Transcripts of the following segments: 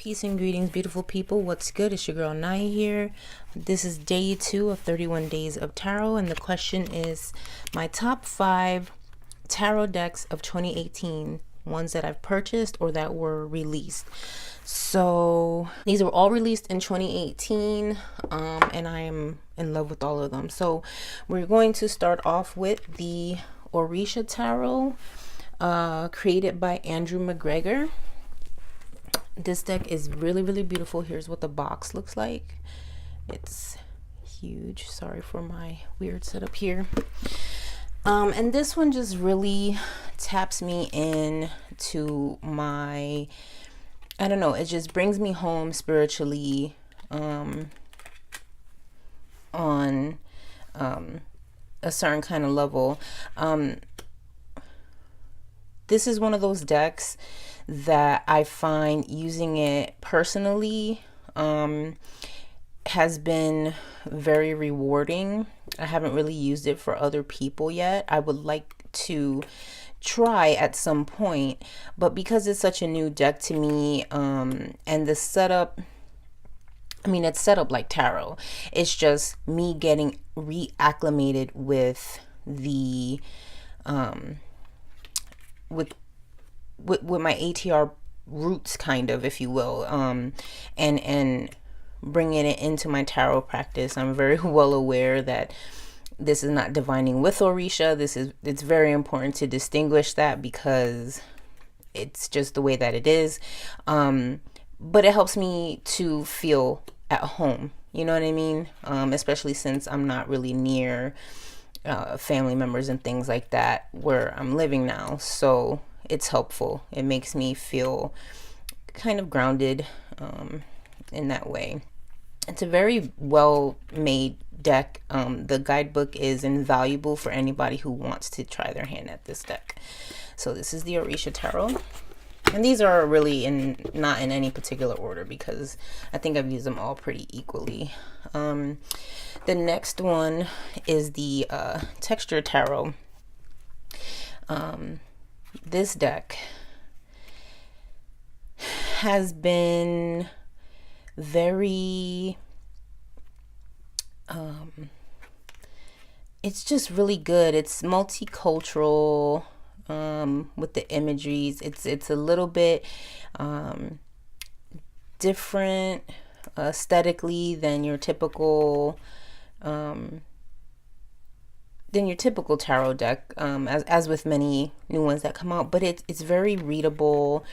Peace and greetings, beautiful people. What's good? It's your girl Naya here. This is day 2 of 31 days of tarot, and the question is my top 5 tarot decks of 2018, ones that I've purchased or that were released. So these were all released in 2018, and I am in love with all of them. So we're going to start off with the Orisha Tarot, created by Andrew McGregor. This deck is really beautiful. Here's what the box looks like. It's huge. Sorry for my weird setup here. And this one just really taps me in to my, I don't know, it just brings me home spiritually on a certain kind of level. This is one of those decks that I find using it personally has been very rewarding. I haven't really used it for other people yet. I would like to try at some point, but because it's such a new deck to me, and the setup, I mean, it's set up like tarot. It's just me getting reacclimated with the with my ATR roots, kind of, if you will, and bringing it into my tarot practice. I'm very well aware that this is not divining with Orisha. It's very important to distinguish that because it's just the way that it is. But it helps me to feel at home. You know what I mean? Especially since I'm not really near family members and things like that where I'm living now. So it's helpful. It makes me feel kind of grounded in that way. It's a very well made deck. The guidebook is invaluable for anybody who wants to try their hand at this deck. So this is the Orisha Tarot. And these are really not in any particular order because I think I've used them all pretty equally. The next one is the Texture Tarot. This deck has been very it's just really good. It's multicultural with the imageries. It's a little bit different aesthetically than your typical tarot deck, as with many new ones that come out, but it's very readable.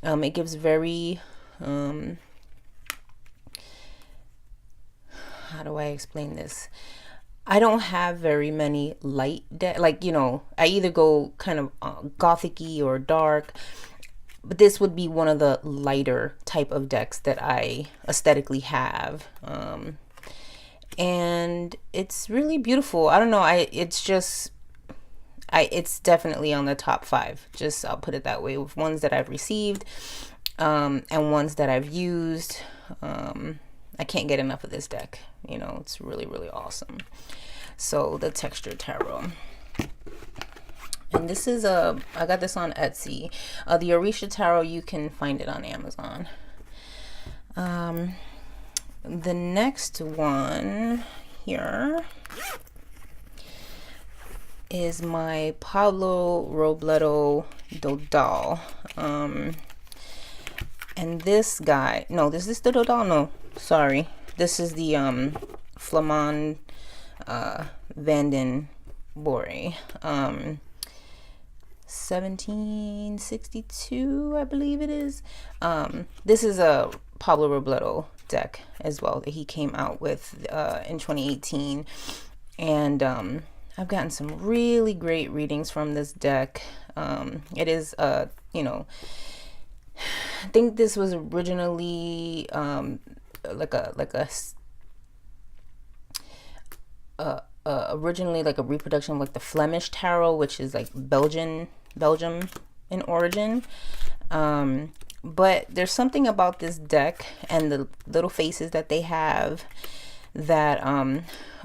It gives very how do I explain this? I don't have very many light decks. Like, you know, I either go kind of gothic-y or dark, but this would be one of the lighter type of decks that I aesthetically have. And it's really beautiful. I don't know. It's definitely on the top 5. Just, I'll put it that way, with ones that I've received, and ones that I've used. I can't get enough of this deck. You know, it's really awesome. So the Texture Tarot. And this is I got this on Etsy. The Orisha Tarot, you can find it on Amazon. The next one here is my Pablo Robledo Dodal. And this guy, no, this is the Dodal? No, sorry. This is the Flamand Vanden Borre. 1762, I believe it is. This is a Pablo Robledo deck as well that he came out with in 2018, and I've gotten some really great readings from this deck. It is you know, I think this was originally originally like a reproduction of like the Flemish tarot, which is like Belgium in origin. But there's something about this deck and the little faces that they have that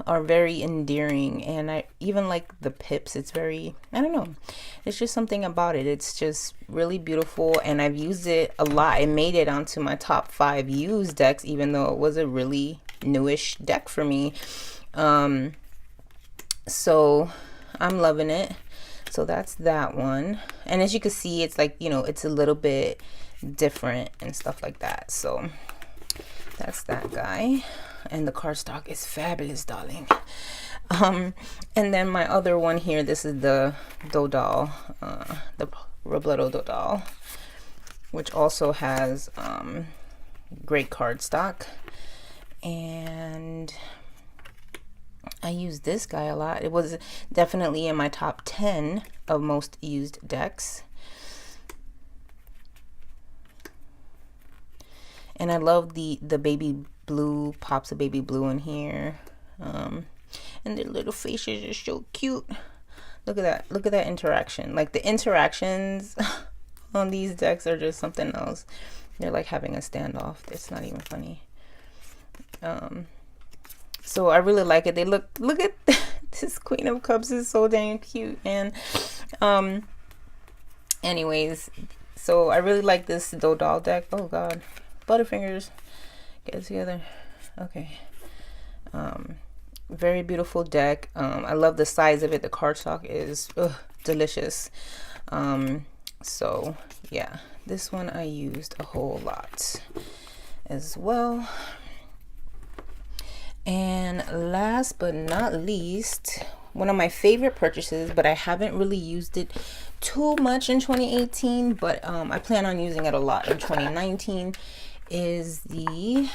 are very endearing, and I even like the pips. It's very, I don't know, it's just something about it. It's just really beautiful, and I've used it a lot. It made it onto my top 5 used decks, even though it was a really newish deck for me. So I'm loving it. So that's that one. And as you can see, it's like, you know, it's a little bit different and stuff like that. So that's that guy. And the cardstock is fabulous, darling. And then my other one here, this is the Dodal, the Robledo Dodal, which also has great cardstock. And I use this guy a lot. It was definitely in my top 10 of most used decks. And I love the baby blue, pops of baby blue in here. And their little faces are so cute. Look at that. Look at that interaction. Like, the interactions on these decks are just something else. They're like having a standoff. It's not even funny. So I really like it. They look at this Queen of Cups is so dang cute. And anyways, so I really like this Dodal deck. Oh god, Butterfingers, get it together. Okay. Very beautiful deck. I love the size of it. The cardstock is delicious. So yeah, this one I used a whole lot as well. And last but not least, one of my favorite purchases, but I haven't really used it too much in 2018, but I plan on using it a lot in 2019, is the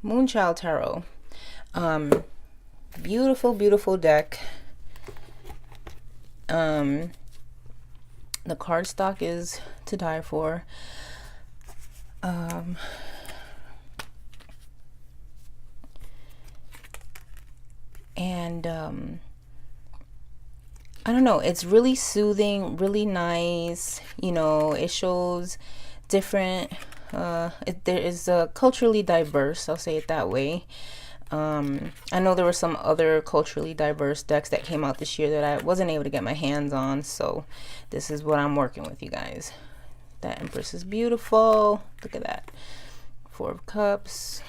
Moonchild Tarot. Beautiful, beautiful deck. The cardstock is to die for. And I don't know, it's really soothing, really nice. You know, it shows different, there is culturally diverse, I'll say it that way. I know there were some other culturally diverse decks that came out this year that I wasn't able to get my hands on, so this is what I'm working with, you guys. That Empress is beautiful. Look at that. 4 of Cups.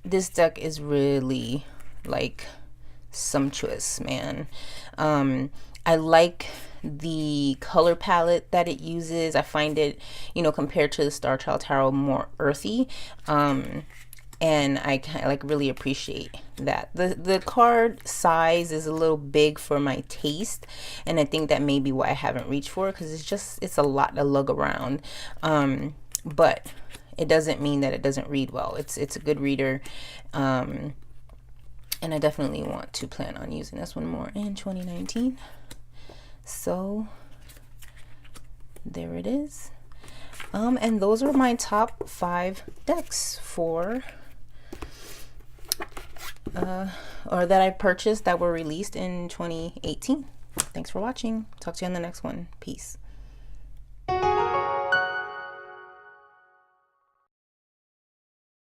This deck is really like sumptuous, man. I like the color palette that it uses. I find it, you know, compared to the Star Child Tarot, more earthy. And I kind of like really appreciate that. The card size is a little big for my taste, and I think that may be why I haven't reached for it, because it's a lot to lug around. But it doesn't mean that it doesn't read well. It's a good reader. And I definitely want to plan on using this one more in 2019. So there it is. And those are my top 5 decks for or that I purchased that were released in 2018. Thanks for watching. Talk to you on the next one. Peace.